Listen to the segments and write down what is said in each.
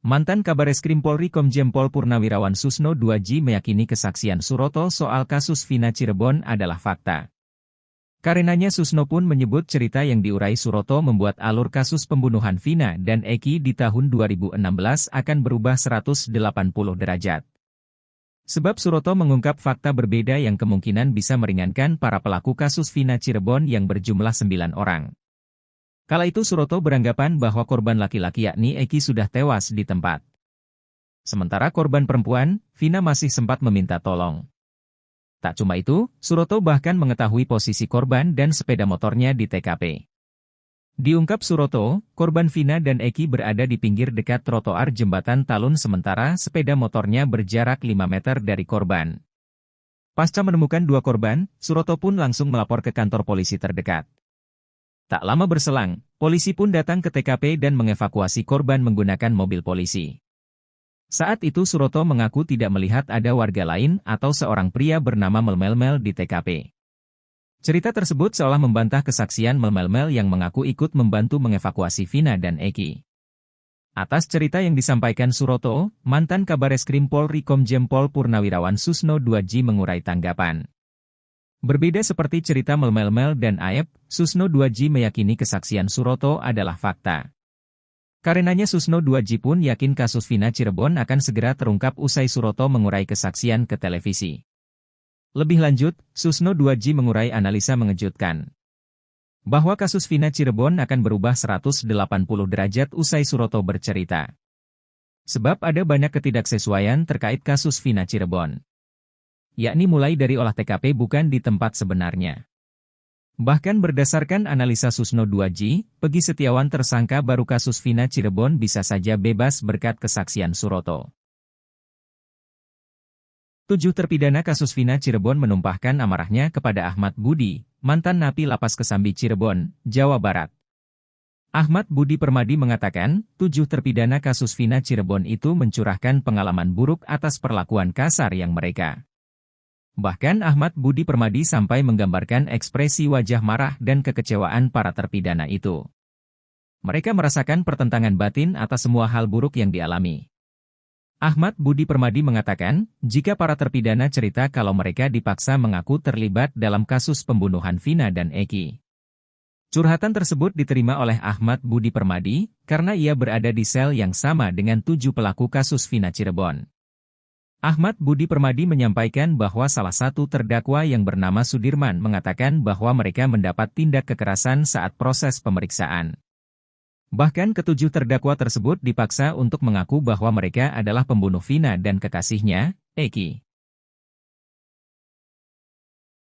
Mantan Kabareskrim Polri Komjen Pol Purnawirawan Susno 2J meyakini kesaksian Suroto soal kasus Vina Cirebon adalah fakta. Karenanya Susno pun menyebut cerita yang diurai Suroto membuat alur kasus pembunuhan Vina dan Eki di tahun 2016 akan berubah 180 derajat. Sebab Suroto mengungkap fakta berbeda yang kemungkinan bisa meringankan para pelaku kasus Vina Cirebon yang berjumlah 9 orang. Kala itu Suroto beranggapan bahwa korban laki-laki yakni Eki sudah tewas di tempat. Sementara korban perempuan, Vina masih sempat meminta tolong. Tak cuma itu, Suroto bahkan mengetahui posisi korban dan sepeda motornya di TKP. Diungkap Suroto, korban Vina dan Eki berada di pinggir dekat trotoar jembatan Talun sementara sepeda motornya berjarak 5 meter dari korban. Pasca menemukan dua korban, Suroto pun langsung melapor ke kantor polisi terdekat. Tak lama berselang, polisi pun datang ke TKP dan mengevakuasi korban menggunakan mobil polisi. Saat itu Suroto mengaku tidak melihat ada warga lain atau seorang pria bernama Melmel di TKP. Cerita tersebut seolah membantah kesaksian Melmel yang mengaku ikut membantu mengevakuasi Vina dan Eki. Atas cerita yang disampaikan Suroto, mantan Kabareskrim Polri Komjen Pol Purnawirawan Susno 2J mengurai tanggapan. Berbeda seperti cerita Melmel dan Aep, Susno 2J meyakini kesaksian Suroto adalah fakta. Karenanya Susno 2J pun yakin kasus Vina Cirebon akan segera terungkap usai Suroto mengurai kesaksian ke televisi. Lebih lanjut, Susno 2J mengurai analisa mengejutkan. Bahwa kasus Vina Cirebon akan berubah 180 derajat usai Suroto bercerita. Sebab ada banyak ketidaksesuaian terkait kasus Vina Cirebon. Yakni mulai dari olah TKP bukan di tempat sebenarnya. Bahkan berdasarkan analisa Susno 2J, Pegi Setiawan tersangka baru kasus Vina Cirebon bisa saja bebas berkat kesaksian Suroto. 7 terpidana kasus Vina Cirebon menumpahkan amarahnya kepada Ahmad Budi, mantan napi Lapas Kesambi Cirebon, Jawa Barat. Ahmad Budi Permadi mengatakan, 7 terpidana kasus Vina Cirebon itu mencurahkan pengalaman buruk atas perlakuan kasar yang mereka. Bahkan Ahmad Budi Permadi sampai menggambarkan ekspresi wajah marah dan kekecewaan para terpidana itu. Mereka merasakan pertentangan batin atas semua hal buruk yang dialami. Ahmad Budi Permadi mengatakan, jika para terpidana cerita kalau mereka dipaksa mengaku terlibat dalam kasus pembunuhan Vina dan Eki. Curhatan tersebut diterima oleh Ahmad Budi Permadi, karena ia berada di sel yang sama dengan 7 pelaku kasus Vina Cirebon. Ahmad Budi Permadi menyampaikan bahwa salah satu terdakwa yang bernama Sudirman mengatakan bahwa mereka mendapat tindak kekerasan saat proses pemeriksaan. Bahkan ketujuh terdakwa tersebut dipaksa untuk mengaku bahwa mereka adalah pembunuh Vina dan kekasihnya, Eki.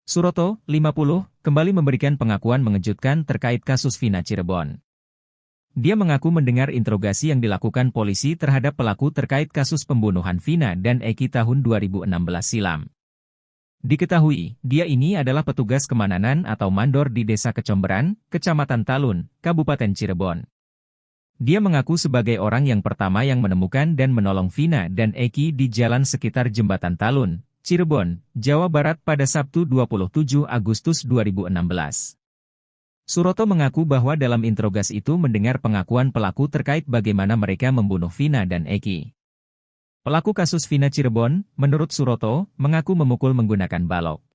Suroto, 50, kembali memberikan pengakuan mengejutkan terkait kasus Vina Cirebon. Dia mengaku mendengar interogasi yang dilakukan polisi terhadap pelaku terkait kasus pembunuhan Vina dan Eki tahun 2016 silam. Diketahui, dia ini adalah petugas kemananan atau mandor di Desa Kecomberan, Kecamatan Talun, Kabupaten Cirebon. Dia mengaku sebagai orang yang pertama yang menemukan dan menolong Vina dan Eki di jalan sekitar Jembatan Talun, Cirebon, Jawa Barat pada Sabtu 27 Agustus 2016. Suroto mengaku bahwa dalam interogasi itu mendengar pengakuan pelaku terkait bagaimana mereka membunuh Vina dan Eki. Pelaku kasus Vina Cirebon, menurut Suroto, mengaku memukul menggunakan balok.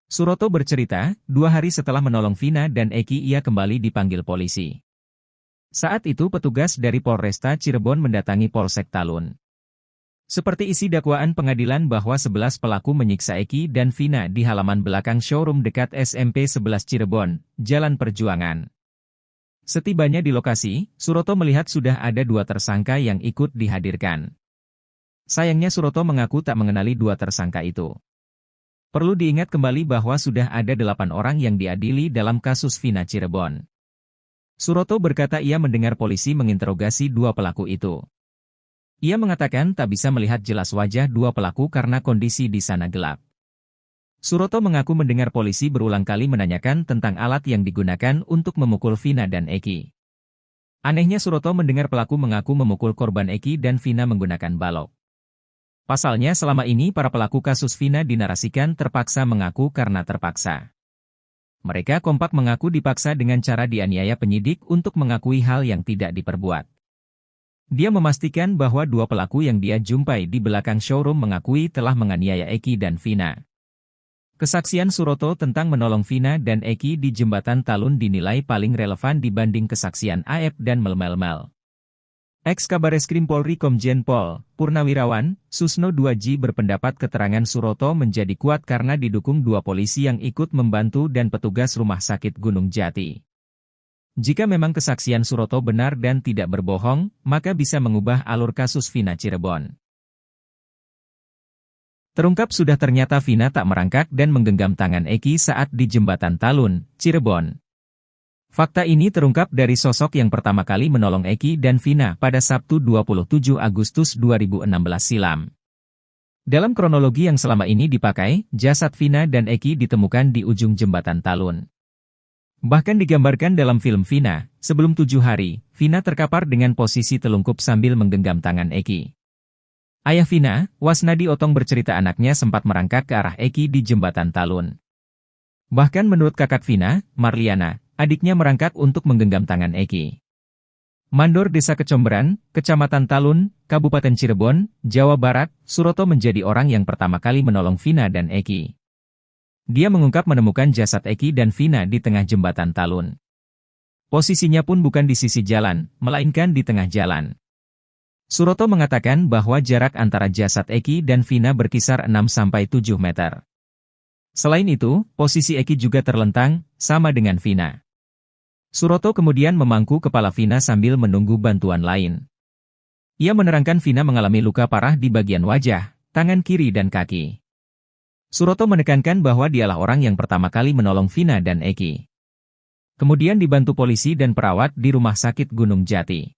Suroto bercerita, 2 hari setelah menolong Vina dan Eki ia kembali dipanggil polisi. Saat itu petugas dari Polresta Cirebon mendatangi Polsek Talun. Seperti isi dakwaan pengadilan bahwa 11 pelaku menyiksa Eki dan Vina di halaman belakang showroom dekat SMP 11 Cirebon, Jalan Perjuangan. Setibanya di lokasi, Suroto melihat sudah ada 2 tersangka yang ikut dihadirkan. Sayangnya Suroto mengaku tak mengenali 2 tersangka itu. Perlu diingat kembali bahwa sudah ada 8 orang yang diadili dalam kasus Vina Cirebon. Suroto berkata ia mendengar polisi menginterogasi 2 pelaku itu. Ia mengatakan tak bisa melihat jelas wajah 2 pelaku karena kondisi di sana gelap. Suroto mengaku mendengar polisi berulang kali menanyakan tentang alat yang digunakan untuk memukul Vina dan Eki. Anehnya Suroto mendengar pelaku mengaku memukul korban Eki dan Vina menggunakan balok. Pasalnya selama ini para pelaku kasus Vina dinarasikan terpaksa mengaku karena terpaksa. Mereka kompak mengaku dipaksa dengan cara dianiaya penyidik untuk mengakui hal yang tidak diperbuat. Dia memastikan bahwa dua pelaku yang dia jumpai di belakang showroom mengakui telah menganiaya Eki dan Vina. Kesaksian Suroto tentang menolong Vina dan Eki di Jembatan Talun dinilai paling relevan dibanding kesaksian Aep dan Mel. Ex-Kabareskrim Polri Komjen Pol Purnawirawan Susno 2J berpendapat keterangan Suroto menjadi kuat karena didukung dua polisi yang ikut membantu dan petugas Rumah Sakit Gunung Jati. Jika memang kesaksian Suroto benar dan tidak berbohong, maka bisa mengubah alur kasus Vina Cirebon. Terungkap sudah ternyata Vina tak merangkak dan menggenggam tangan Eki saat di Jembatan Talun, Cirebon. Fakta ini terungkap dari sosok yang pertama kali menolong Eki dan Vina pada Sabtu 27 Agustus 2016 silam. Dalam kronologi yang selama ini dipakai, jasad Vina dan Eki ditemukan di ujung Jembatan Talun. Bahkan digambarkan dalam film Vina, sebelum 7 hari, Vina terkapar dengan posisi telungkup sambil menggenggam tangan Eki. Ayah Vina, Wasnadi Otong bercerita anaknya sempat merangkak ke arah Eki di Jembatan Talun. Bahkan menurut kakak Vina, Marliana, adiknya merangkak untuk menggenggam tangan Eki. Mandor Desa Kecomberan, Kecamatan Talun, Kabupaten Cirebon, Jawa Barat, Suroto menjadi orang yang pertama kali menolong Vina dan Eki. Dia mengungkap menemukan jasad Eki dan Vina di tengah Jembatan Talun. Posisinya pun bukan di sisi jalan, melainkan di tengah jalan. Suroto mengatakan bahwa jarak antara jasad Eki dan Vina berkisar 6-7 meter. Selain itu, posisi Eki juga terlentang, sama dengan Vina. Suroto kemudian memangku kepala Vina sambil menunggu bantuan lain. Ia menerangkan Vina mengalami luka parah di bagian wajah, tangan kiri dan kaki. Suroto menekankan bahwa dialah orang yang pertama kali menolong Vina dan Eki. Kemudian dibantu polisi dan perawat di Rumah Sakit Gunung Jati.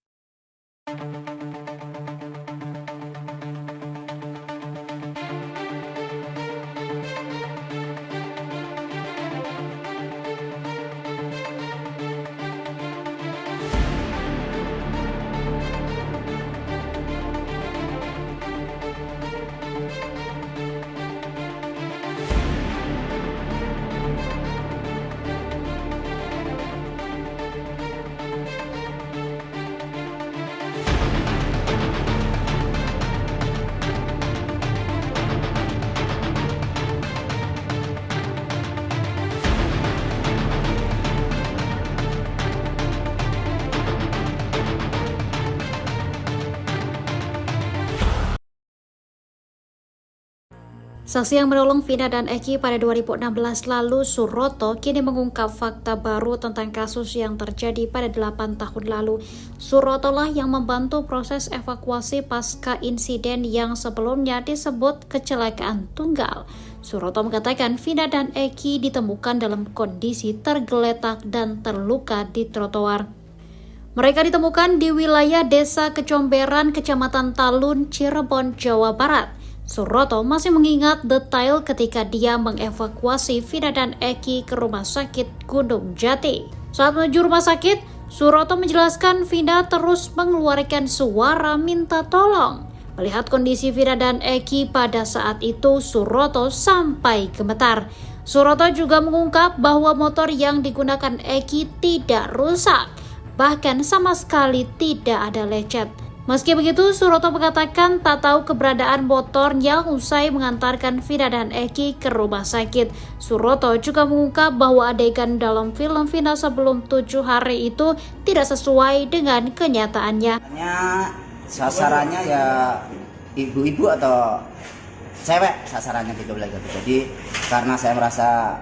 Saksi yang menolong Vina dan Eki pada 2016 lalu, Suroto, kini mengungkap fakta baru tentang kasus yang terjadi pada 8 tahun lalu. Suroto lah yang membantu proses evakuasi pasca insiden yang sebelumnya disebut kecelakaan tunggal. Suroto mengatakan Vina dan Eki ditemukan dalam kondisi tergeletak dan terluka di trotoar. Mereka ditemukan di wilayah Desa Kecomberan, Kecamatan Talun, Cirebon, Jawa Barat. Suroto masih mengingat detail ketika dia mengevakuasi Vina dan Eki ke Rumah Sakit Gunung Jati. Saat menuju rumah sakit, Suroto menjelaskan Vina terus mengeluarkan suara minta tolong. Melihat kondisi Vina dan Eki pada saat itu, Suroto sampai gemetar. Suroto juga mengungkap bahwa motor yang digunakan Eki tidak rusak, bahkan sama sekali tidak ada lecet. Meski begitu, Suroto mengatakan tak tahu keberadaan motor yang usai mengantarkan Vina dan Eki ke rumah sakit. Suroto juga mengungkap bahwa adegan dalam film Vina sebelum 7 hari itu tidak sesuai dengan kenyataannya. Sasarannya ya ibu-ibu atau cewek sasarannya gitu. Jadi karena saya merasa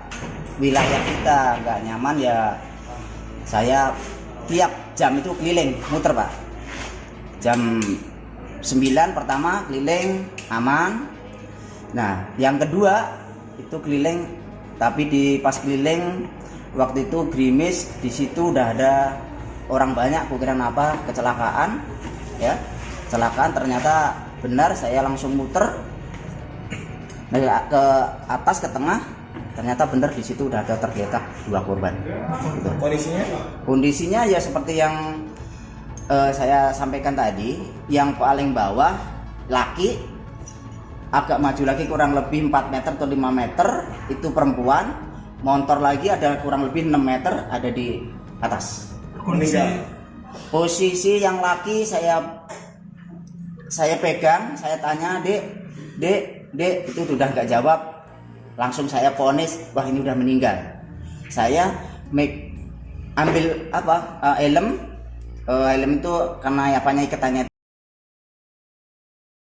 wilayah kita nggak nyaman, ya saya tiap jam itu keliling muter, Pak. Jam 9 pertama keliling aman. Nah, yang kedua itu keliling, tapi pas keliling waktu itu gerimis, di situ udah ada orang banyak, kukiran apa kecelakaan, ya. Kecelakaan ternyata benar, saya langsung muter ke atas ke tengah, ternyata benar di situ udah ada tergeletak 2 korban. Gitu. Kondisinya ya seperti yang saya sampaikan tadi, yang paling bawah laki, agak maju lagi kurang lebih 4 meter atau 5 meter itu perempuan, motor lagi ada kurang lebih 6 meter ada di atas. Posisi yang laki saya saya pegang, saya tanya, dek, itu udah nggak jawab, langsung saya vonis, wah ini udah meninggal. Saya ambil helm itu karena apanya ikatannya